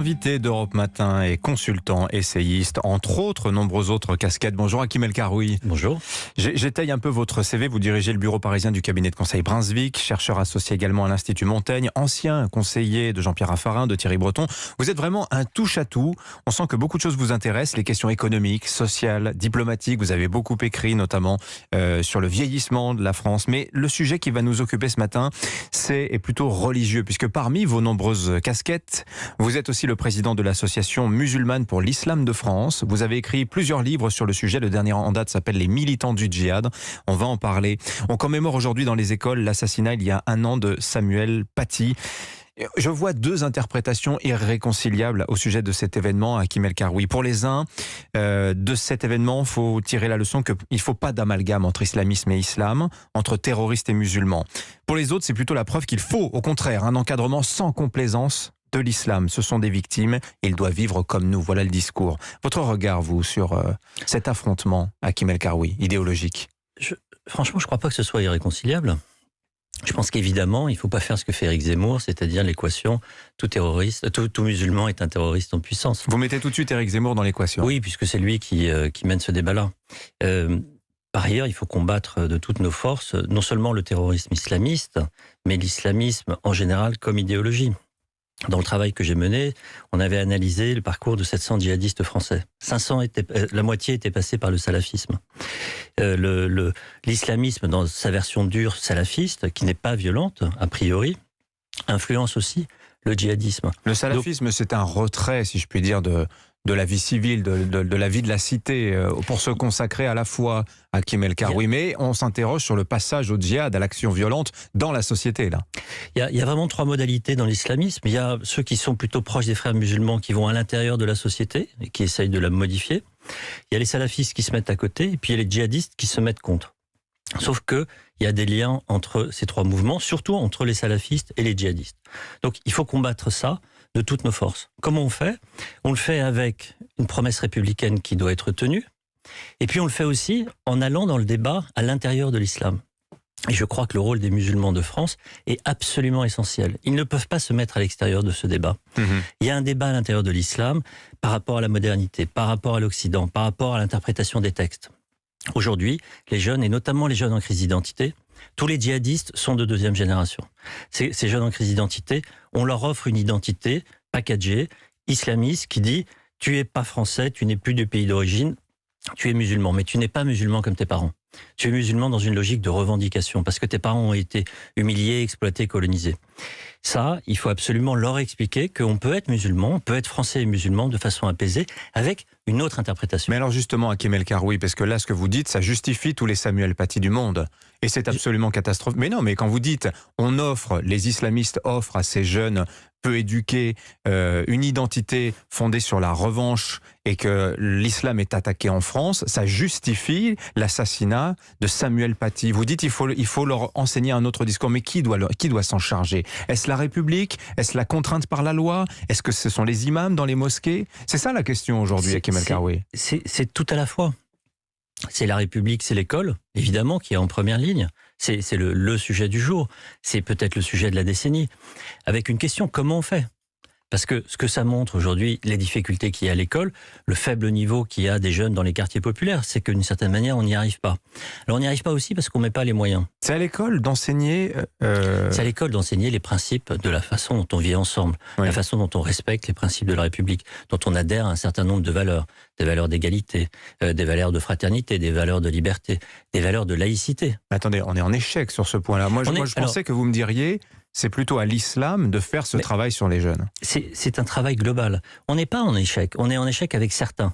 Invité d'Europe Matin et consultant, essayiste, entre autres, nombreuses autres casquettes. Bonjour Hakim El Karoui. Bonjour. J'étaye un peu votre CV. Vous dirigez le bureau parisien du cabinet de conseil Brunswick, chercheur associé également à l'Institut Montaigne, ancien conseiller de Jean-Pierre Raffarin, de Thierry Breton. Vous êtes vraiment un touche-à-tout. On sent que beaucoup de choses vous intéressent, les questions économiques, sociales, diplomatiques. Vous avez beaucoup écrit, notamment sur le vieillissement de la France. Mais le sujet qui va nous occuper ce matin, est plutôt religieux, puisque parmi vos nombreuses casquettes, vous êtes aussi le président de l'association musulmane pour l'islam de France. Vous avez écrit plusieurs livres sur le sujet. Le dernier en date s'appelle Les militants du djihad. On va en parler. On commémore aujourd'hui dans les écoles l'assassinat il y a un an de Samuel Paty. Je vois deux interprétations irréconciliables au sujet de cet événement, Hakim El Karoui. Pour les uns, de cet événement, il faut tirer la leçon qu'il ne faut pas d'amalgame entre islamisme et islam, entre terroristes et musulmans. Pour les autres, c'est plutôt la preuve qu'il faut, au contraire, un encadrement sans complaisance de l'islam. Ce sont des victimes, ils doivent vivre comme nous. Voilà le discours. Votre regard, vous, sur cet affrontement, Hakim El Karoui, idéologique? Franchement, je ne crois pas que ce soit irréconciliable. Je pense qu'évidemment, il ne faut pas faire ce que fait Éric Zemmour, c'est-à-dire l'équation tout musulman est un terroriste en puissance. Vous mettez tout de suite Éric Zemmour dans l'équation? Oui, puisque c'est lui qui mène ce débat-là. Par ailleurs, il faut combattre de toutes nos forces, non seulement le terrorisme islamiste, mais l'islamisme en général comme idéologie. Dans le travail que j'ai mené, on avait analysé le parcours de 700 djihadistes français. 500 la moitié était passée par le salafisme. L'islamisme, dans sa version dure salafiste, qui n'est pas violente, a priori, influence aussi le djihadisme. Le salafisme, c'est un retrait, si je puis dire, de la vie civile, de la vie de la cité, pour se consacrer à la foi, à Hakim El Karoui. Mais on s'interroge sur le passage au djihad, à l'action violente dans la société, là. Il y a vraiment trois modalités dans l'islamisme. Il y a ceux qui sont plutôt proches des frères musulmans, qui vont à l'intérieur de la société et qui essayent de la modifier. Il y a les salafistes qui se mettent à côté, et puis il y a les djihadistes qui se mettent contre. Sauf qu'il y a des liens entre ces trois mouvements, surtout entre les salafistes et les djihadistes. Donc il faut combattre ça de toutes nos forces. Comment on fait? On le fait avec une promesse républicaine qui doit être tenue, et puis on le fait aussi en allant dans le débat à l'intérieur de l'islam. Et je crois que le rôle des musulmans de France est absolument essentiel. Ils ne peuvent pas se mettre à l'extérieur de ce débat. Il y a un débat à l'intérieur de l'islam par rapport à la modernité, par rapport à l'Occident, par rapport à l'interprétation des textes. Aujourd'hui, les jeunes, et notamment les jeunes en crise d'identité, tous les djihadistes sont de deuxième génération. Ces jeunes en crise d'identité, on leur offre une identité packagée, islamiste, qui dit « tu n'es pas français, tu n'es plus du pays d'origine, tu es musulman, mais tu n'es pas musulman comme tes parents. Tu es musulman dans une logique de revendication, parce que tes parents ont été humiliés, exploités, colonisés. » Ça, il faut absolument leur expliquer qu'on peut être musulman, on peut être français et musulman de façon apaisée, avec une autre interprétation. Mais alors justement, Hakim El Karoui, parce que là, ce que vous dites, ça justifie tous les Samuel Paty du monde. Et c'est absolument catastrophique. Mais non, mais quand vous dites, les islamistes offrent à ces jeunes peu éduqués une identité fondée sur la revanche et que l'islam est attaqué en France, ça justifie l'assassinat de Samuel Paty. Vous dites il faut leur enseigner un autre discours, mais qui doit s'en charger? Est-ce la République? Est-ce la contrainte par la loi? Est-ce que ce sont les imams dans les mosquées? C'est ça la question aujourd'hui, Hakim El Karoui. C'est tout à la fois. C'est la République, c'est l'école, évidemment, qui est en première ligne. C'est le sujet du jour. C'est peut-être le sujet de la décennie. Avec une question, comment on fait? Parce que ce que ça montre aujourd'hui, les difficultés qu'il y a à l'école, le faible niveau qu'il y a des jeunes dans les quartiers populaires, c'est que d'une certaine manière, on n'y arrive pas. Alors on n'y arrive pas aussi parce qu'on ne met pas les moyens. C'est à l'école d'enseigner... C'est à l'école d'enseigner les principes de la façon dont on vit ensemble, oui. La façon dont on respecte les principes de la République, dont on adhère à un certain nombre de valeurs, des valeurs d'égalité, des valeurs de fraternité, des valeurs de liberté, des valeurs de laïcité. Attendez, on est en échec sur ce point-là. Moi, je pensais que vous me diriez... C'est plutôt à l'islam de faire ce travail sur les jeunes. C'est un travail global. On n'est pas en échec. On est en échec avec certains.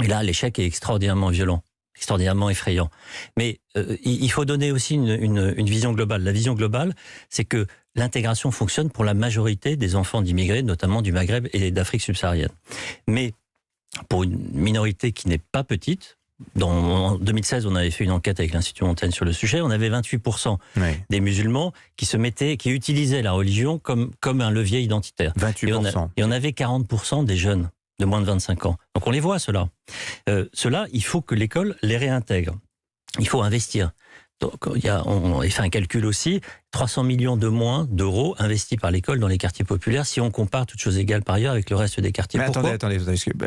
Et là, l'échec est extraordinairement violent, extraordinairement effrayant. Mais il faut donner aussi une vision globale. La vision globale, c'est que l'intégration fonctionne pour la majorité des enfants d'immigrés, notamment du Maghreb et d'Afrique subsaharienne. Mais pour une minorité qui n'est pas petite, en 2016, on avait fait une enquête avec l'Institut Montaigne sur le sujet. On avait 28% des musulmans qui utilisaient la religion comme un levier identitaire. 28%. Et on avait 40% des jeunes de moins de 25 ans. Donc on les voit, ceux-là. Ceux-là, il faut que l'école les réintègre. Il faut investir. Donc, on fait un calcul aussi. 300 millions de moins d'euros investis par l'école dans les quartiers populaires si on compare toutes choses égales par ailleurs avec le reste des quartiers. Mais attendez,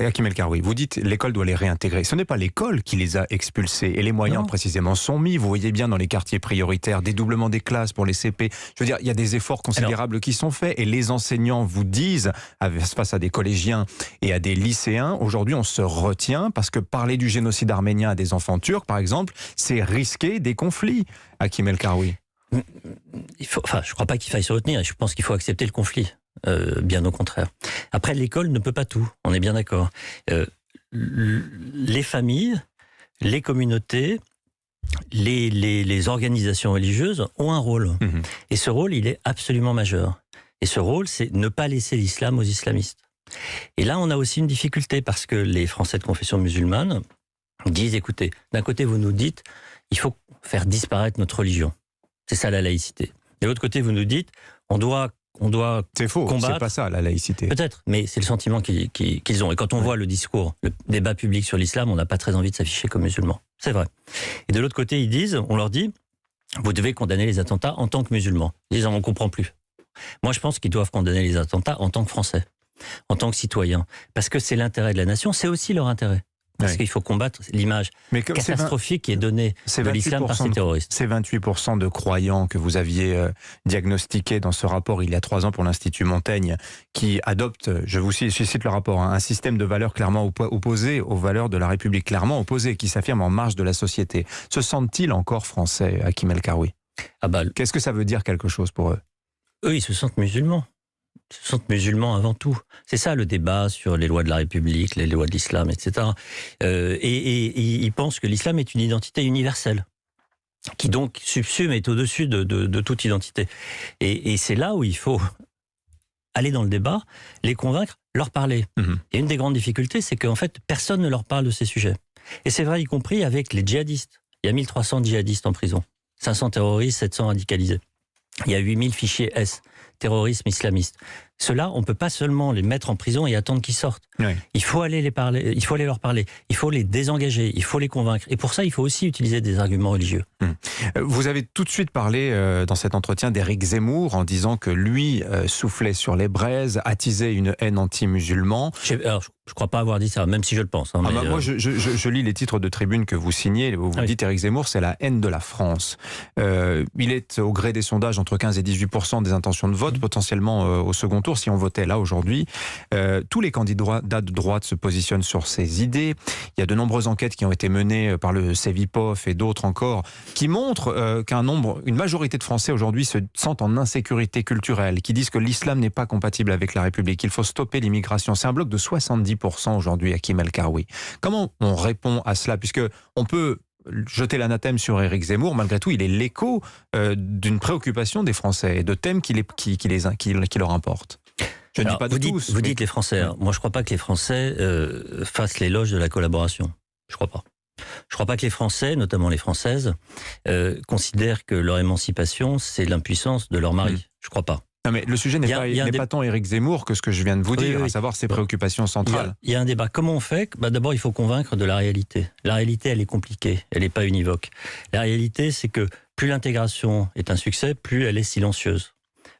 Hakim El Karoui, vous dites l'école doit les réintégrer. Ce n'est pas l'école qui les a expulsés et les moyens précisément sont mis. Vous voyez bien dans les quartiers prioritaires, dédoublement des classes pour les CP. Je veux dire, il y a des efforts considérables qui sont faits et les enseignants vous disent, face à des collégiens et à des lycéens, aujourd'hui on se retient parce que parler du génocide arménien à des enfants turcs, par exemple, c'est risquer des conflits. Hakim El Karoui. Je ne crois pas qu'il faille se retenir et je pense qu'il faut accepter le conflit, bien au contraire. Après, l'école ne peut pas tout, on est bien d'accord. Les familles, les communautés, les organisations religieuses ont un rôle. Et ce rôle, il est absolument majeur. Et ce rôle, c'est ne pas laisser l'islam aux islamistes. Et là, on a aussi une difficulté parce que les Français de confession musulmane disent, écoutez, d'un côté, vous nous dites, il faut faire disparaître notre religion. C'est ça la laïcité. De l'autre côté, vous nous dites, on doit c'est faux, combattre. C'est pas ça la laïcité. Peut-être, mais c'est le sentiment qu'ils ont. Et quand on voit le discours, le débat public sur l'islam, on n'a pas très envie de s'afficher comme musulman. C'est vrai. Et de l'autre côté, on leur dit, vous devez condamner les attentats en tant que musulmans. Ils disent, on ne comprend plus. Moi, je pense qu'ils doivent condamner les attentats en tant que Français, en tant que citoyens. Parce que c'est l'intérêt de la nation, c'est aussi leur intérêt. Parce qu'il faut combattre l'image catastrophique qui est donnée de l'islam par ces terroristes. Ces 28% de croyants que vous aviez diagnostiqués dans ce rapport il y a 3 ans pour l'Institut Montaigne, qui adoptent, je cite le rapport, un système de valeurs clairement opposé aux valeurs de la République, clairement opposé, qui s'affirme en marge de la société. Se sentent-ils encore français, Hakim El Karoui? Qu'est-ce que ça veut dire quelque chose pour eux? Eux, ils se sentent musulmans. Ils se sentent musulmans avant tout. C'est ça le débat sur les lois de la République, les lois de l'islam, etc. Et ils pensent que l'islam est une identité universelle, qui donc subsume, est au-dessus de toute identité. Et c'est là où il faut aller dans le débat, les convaincre, leur parler. Et une des grandes difficultés, c'est qu'en fait, personne ne leur parle de ces sujets. Et c'est vrai, y compris avec les djihadistes. Il y a 1300 djihadistes en prison, 500 terroristes, 700 radicalisés. Il y a 8000 fichiers S, terrorisme islamiste. Ceux-là, on ne peut pas seulement les mettre en prison et attendre qu'ils sortent. Oui. Il faut aller leur parler, il faut les désengager, il faut les convaincre. Et pour ça, il faut aussi utiliser des arguments religieux. Vous avez tout de suite parlé dans cet entretien d'Éric Zemmour en disant que lui soufflait sur les braises, attisait une haine anti-musulman. Alors, je ne crois pas avoir dit ça, même si je le pense. Moi, je lis les titres de tribune que vous signez. Vous dites Éric Zemmour, c'est la haine de la France. Il est au gré des sondages entre 15 et 18% des intentions de vote, potentiellement au second tour, si on votait là aujourd'hui. Tous les candidats de droite se positionnent sur ces idées. Il y a de nombreuses enquêtes qui ont été menées par le Cevipof et d'autres encore, qui montrent une majorité de Français aujourd'hui se sentent en insécurité culturelle, qui disent que l'islam n'est pas compatible avec la République, qu'il faut stopper l'immigration. C'est un bloc de 70% aujourd'hui, Hakim El Karoui. Comment on répond à cela? Puisque on peut jeter l'anathème sur Éric Zemmour, malgré tout, il est l'écho d'une préoccupation des Français et de thèmes qui leur importent. Je ne dis pas de tous. Vous dites les Français. Moi, je ne crois pas que les Français fassent l'éloge de la collaboration. Je ne crois pas. Je ne crois pas que les Français, notamment les Françaises, considèrent que leur émancipation, c'est l'impuissance de leur mari. Je ne crois pas. Non, mais le sujet n'est pas tant Éric Zemmour que ce que je viens de vous dire, à savoir ses préoccupations centrales. Il y a un débat. Comment on fait? D'abord, il faut convaincre de la réalité. La réalité, elle est compliquée, elle n'est pas univoque. La réalité, c'est que plus l'intégration est un succès, plus elle est silencieuse.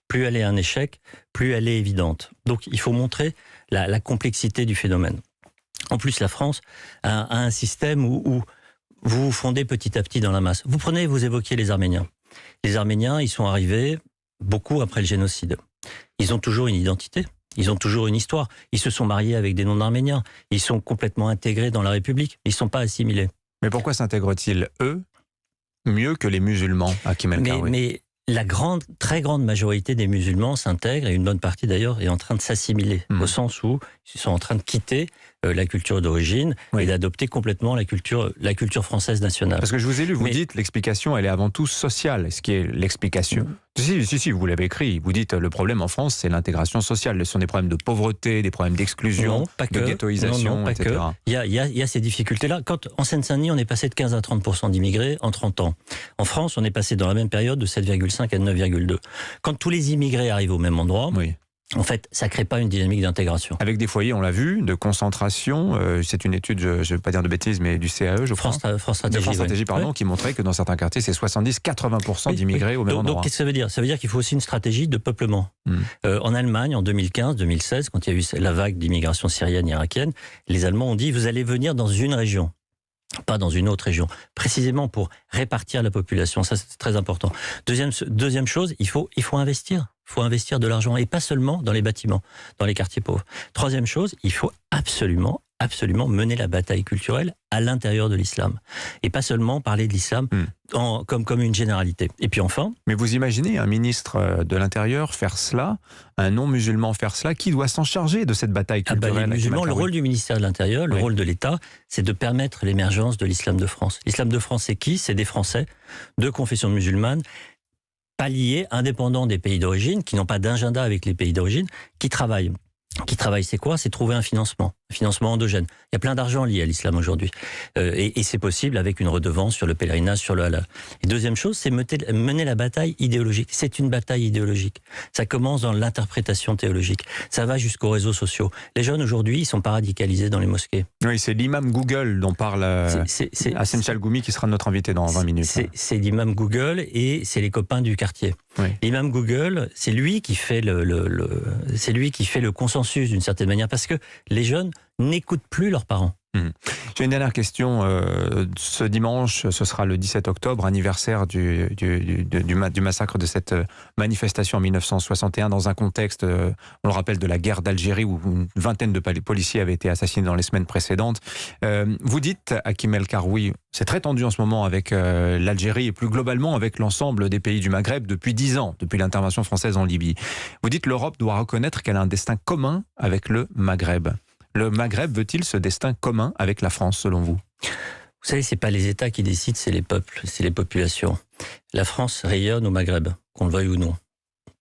Plus elle est un échec, plus elle est évidente. Donc, il faut montrer la complexité du phénomène. En plus, la France a un système où vous vous fondez petit à petit dans la masse. Vous évoquiez les Arméniens. Les Arméniens, ils sont arrivés beaucoup après le génocide. Ils ont toujours une identité, ils ont toujours une histoire. Ils se sont mariés avec des non-arméniens. Ils sont complètement intégrés dans la République. Ils ne sont pas assimilés. Mais pourquoi s'intègrent-ils, eux, mieux que les musulmans, Hakim El Karoui? Mais la très grande majorité des musulmans s'intègrent, et une bonne partie d'ailleurs est en train de s'assimiler, au sens où ils sont en train de quitter la culture d'origine et d'adopter complètement la culture française nationale. Parce que je vous ai lu, vous dites l'explication, elle est avant tout sociale, ce qui est l'explication. Si, vous l'avez écrit, vous dites le problème en France, c'est l'intégration sociale. Ce sont des problèmes de pauvreté, des problèmes d'exclusion, de ghettoisation, etc. Il y a ces difficultés-là. Quand en Seine-Saint-Denis, on est passé de 15 à 30% d'immigrés en 30 ans. En France, on est passé dans la même période de 7,5 à 9,2. Quand tous les immigrés arrivent au même endroit, en fait, ça crée pas une dynamique d'intégration. Avec des foyers, on l'a vu, de concentration. C'est une étude, je ne vais pas dire de bêtises, mais du CAE, je crois. France Stratégie, pardon, qui montrait que dans certains quartiers, c'est 70-80% d'immigrés au même endroit. Donc, qu'est-ce que ça veut dire ? Ça veut dire qu'il faut aussi une stratégie de peuplement. En Allemagne, en 2015-2016, quand il y a eu la vague d'immigration syrienne, irakienne, les Allemands ont dit, vous allez venir dans une région, pas dans une autre région, précisément pour répartir la population. Ça, c'est très important. Deuxième chose, il faut investir. Il faut investir de l'argent, et pas seulement dans les bâtiments, dans les quartiers pauvres. Troisième chose, il faut absolument mener la bataille culturelle à l'intérieur de l'islam. Et pas seulement parler de l'islam comme une généralité. Et puis enfin... Mais vous imaginez un ministre de l'Intérieur faire cela, un non-musulman faire cela, qui doit s'en charger de cette bataille culturelle? Les musulmans, le rôle du ministère de l'Intérieur, le rôle de l'État, c'est de permettre l'émergence de l'islam de France. L'islam de France, c'est qui? C'est des Français de confession musulmane, pas liés, indépendants des pays d'origine, qui n'ont pas d'agenda avec les pays d'origine, qui travaillent. C'est quoi? C'est trouver un financement endogène. Il y a plein d'argent lié à l'islam aujourd'hui. Et c'est possible avec une redevance sur le pèlerinage, sur le halal. Et deuxième chose, c'est mener la bataille idéologique. C'est une bataille idéologique. Ça commence dans l'interprétation théologique. Ça va jusqu'aux réseaux sociaux. Les jeunes aujourd'hui, ils sont pas radicalisés dans les mosquées. Oui, c'est l'imam Google dont parle Hassen Chalgoumi, qui sera notre invité dans 20 minutes. C'est l'imam Google et c'est les copains du quartier. Oui. L'imam Google, c'est lui qui fait le consensus d'une certaine manière, parce que les jeunes n'écoutent plus leurs parents. J'ai une dernière question. Ce dimanche, ce sera le 17 octobre, anniversaire du massacre de cette manifestation en 1961, dans un contexte, on le rappelle, de la guerre d'Algérie, où une vingtaine de policiers avaient été assassinés dans les semaines précédentes. Vous dites, Hakim El Karoui, c'est très tendu en ce moment avec l'Algérie et plus globalement avec l'ensemble des pays du Maghreb depuis 10 ans, depuis l'intervention française en Libye. Vous dites l'Europe doit reconnaître qu'elle a un destin commun avec le Maghreb. Le Maghreb veut-il ce destin commun avec la France, selon vous? Vous savez, c'est pas les États qui décident, c'est les peuples, c'est les populations. La France rayonne au Maghreb, qu'on le veuille ou non,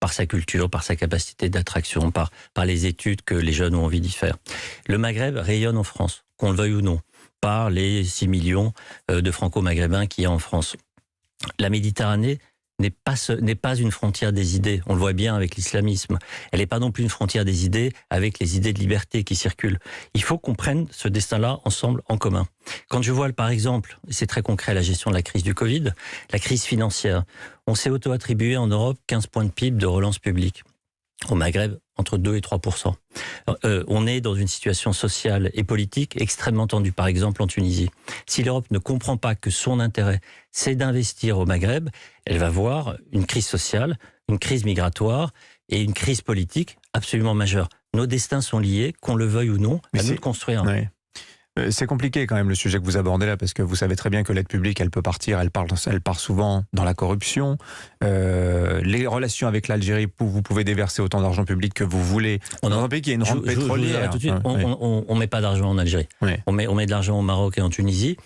par sa culture, par sa capacité d'attraction, par les études que les jeunes ont envie d'y faire. Le Maghreb rayonne en France, qu'on le veuille ou non, par les 6 millions de franco-maghrébins qu'il y a en France. La Méditerranée n'est pas une frontière des idées. On le voit bien avec l'islamisme. Elle n'est pas non plus une frontière des idées avec les idées de liberté qui circulent. Il faut qu'on prenne ce destin-là ensemble, en commun. Quand je vois, par exemple, c'est très concret, la gestion de la crise du Covid, la crise financière, on s'est auto-attribué en Europe 15 points de PIB de relance publique. Au Maghreb, entre 2 et 3%. On est dans une situation sociale et politique extrêmement tendue, par exemple en Tunisie. Si l'Europe ne comprend pas que son intérêt, c'est d'investir au Maghreb, elle va voir une crise sociale, une crise migratoire et une crise politique absolument majeure. Nos destins sont liés, qu'on le veuille ou non, à nous de construire. Ouais. C'est compliqué quand même le sujet que vous abordez là, parce que vous savez très bien que l'aide publique, elle peut partir, elle part souvent dans la corruption. Les relations avec l'Algérie, vous pouvez déverser autant d'argent public que vous voulez. Dans un pays qui a une rente pétrolière. Tout de suite, on met pas d'argent en Algérie. Ouais. On met de l'argent au Maroc et en Tunisie.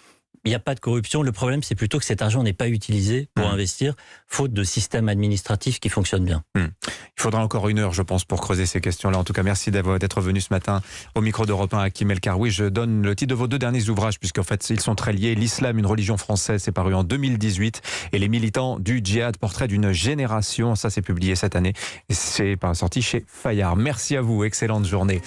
Il n'y a pas de corruption. Le problème, c'est plutôt que cet argent n'est pas utilisé pour investir, faute de système administratif qui fonctionne bien. Il faudra encore 1 heure, je pense, pour creuser ces questions-là. En tout cas, merci d'être venu ce matin au micro d'Europe 1 à Hakim El Karoui. Je donne le titre de vos 2 derniers ouvrages, puisqu'en fait, ils sont très liés. L'islam, une religion française, c'est paru en 2018. Et les militants du djihad, portrait d'une génération. Ça, c'est publié cette année. C'est sorti chez Fayard. Merci à vous. Excellente journée.